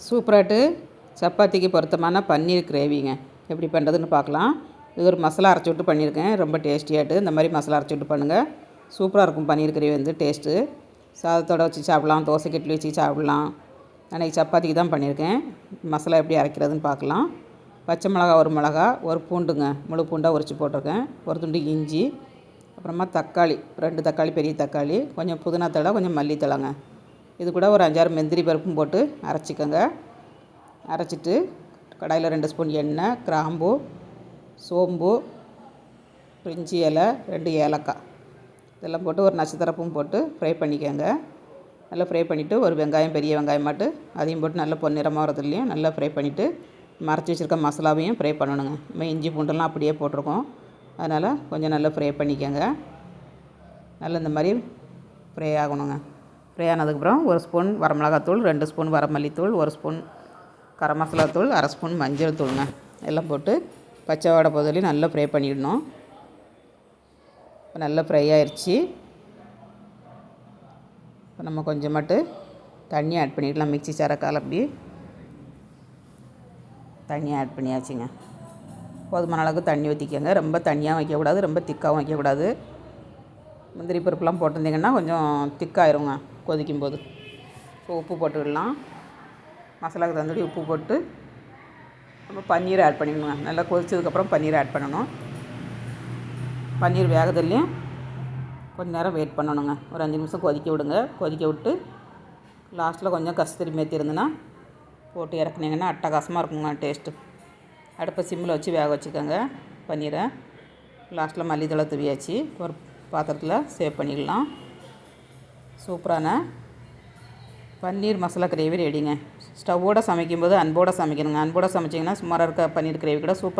சூப்பராட்டு சப்பாத்திக்கு பொருத்தமான பன்னீர் கிரேவிங்க எப்படி பண்ணுறதுன்னு பார்க்கலாம். இது ஒரு மசாலா அரைச்சி விட்டு பண்ணியிருக்கேன். ரொம்ப டேஸ்டியாட்டு இந்த மாதிரி மசாலா அரைச்சி விட்டு பண்ணுங்கள். சூப்பராக இருக்கும் பன்னீர் கிரேவி டேஸ்ட்டு. சாதத்தோடு வச்சு சாப்பிட்லாம், தோசைக்கு இட்லி வச்சு சாப்பிட்லாம். அன்றைக்கி சப்பாத்திக்கு தான் பண்ணியிருக்கேன். மசாலா எப்படி அரைக்கிறதுன்னு பார்க்கலாம். பச்சை மிளகா ஒரு மிளகா, ஒரு பூண்டுங்க, முழு பூண்டாக உரித்து போட்டிருக்கேன். ஒரு துண்டு இஞ்சி, அப்புறமா தக்காளி 2 தக்காளி, பெரிய தக்காளி, கொஞ்சம் புதினா தழை, கொஞ்சம் மல்லித்தழைங்க. இது கூட ஒரு 5-6 முந்திரி பருப்பும் போட்டு அரைச்சிக்கோங்க. அரைச்சிட்டு கடாயில் 2 ஸ்பூன் எண்ணெய், கிராம்பு, சோம்பு, பிரிஞ்சி இலை, 2 ஏலக்காய் இதெல்லாம் போட்டு ஒரு நட்சத்திரப்பும் போட்டு ஃப்ரை பண்ணிக்கோங்க. நல்லா ஃப்ரை பண்ணிவிட்டு ஒரு வெங்காயம், பெரிய வெங்காயம் மாட்டு அதையும் போட்டு நல்லா பொன்னிறமாக வரதுலையும் நல்லா ஃப்ரை பண்ணிவிட்டு மறைச்சி வச்சுருக்க மசாலாவையும் ஃப்ரை பண்ணணுங்க. நம்ம இஞ்சி பூண்டெல்லாம் அப்படியே போட்டிருக்கோம், அதனால் கொஞ்சம் நல்லா ஃப்ரை பண்ணிக்கோங்க. நல்லா இந்த மாதிரி ஃப்ரை ஆகணுங்க. ஃப்ரை ஆனதுக்கப்புறம் 1 spoon வரமிளகாத்தூள், 2 spoon வரமல்லித்தூள், 1 spoon garam masala தூள், 1/2 ஸ்பூன் மஞ்சள் தூளுங்க எல்லாம் போட்டு பச்சை வாடை போதிலையும் நல்லா ஃப்ரை பண்ணிடணும். இப்போ நல்லா ஃப்ரை ஆயிடுச்சு. இப்போ நம்ம கொஞ்சமாட்டு தண்ணி ஆட் பண்ணிக்கலாம். மிக்ஸி சரக்கால் அப்படி தண்ணி ஆட் பண்ணியாச்சுங்க. போதுமான அளவுக்கு தண்ணி ஊற்றிக்கோங்க. ரொம்ப தண்ணியாகவும் வைக்கக்கூடாது, ரொம்ப திக்காகவும் வைக்கக்கூடாது. முந்திரி பருப்புலாம் போட்டிருந்தீங்கன்னா கொஞ்சம் திக்காயிருங்க கொதிக்கும்போது. இப்போ உப்பு போட்டுக்கலாம். மசாலாவுக்கு தந்தபடி உப்பு போட்டு நம்ம பன்னீர் ஆட் பண்ணிக்கணுங்க. நல்லா கொதிச்சதுக்கப்புறம் பன்னீர் ஆட் பண்ணணும். பன்னீர் வேகத்துலேயும் கொஞ்சம் நேரம் வெயிட் பண்ணணுங்க. ஒரு 5 நிமிஷம் கொதிக்க விடுங்க. கொதிக்க விட்டு லாஸ்ட்டில் கொஞ்சம் கஸ்தூரி மேத்தி இருந்துன்னா போட்டு இறக்குனீங்கன்னா அட்டகாசமாக இருக்குங்க டேஸ்ட்டு. அடுப்பை சிம்மில் வச்சு வேக வச்சுக்கோங்க பன்னீரை. லாஸ்ட்டில் மல்லித்தழை தூவியாச்சு ஒரு பாத்திரத்தில் சேவ் பண்ணிடலாம். சூப்பரான பன்னீர் மசாலா கிரேவி ரெடிங்க. ஸ்டவ்வோடு சமைக்கும்போது அன்போடு சமைக்கணுங்க. அன்போடு சமைச்சிங்கன்னா சுமாராக இருக்க பன்னீர் கிரேவி கூட சூப்பர்.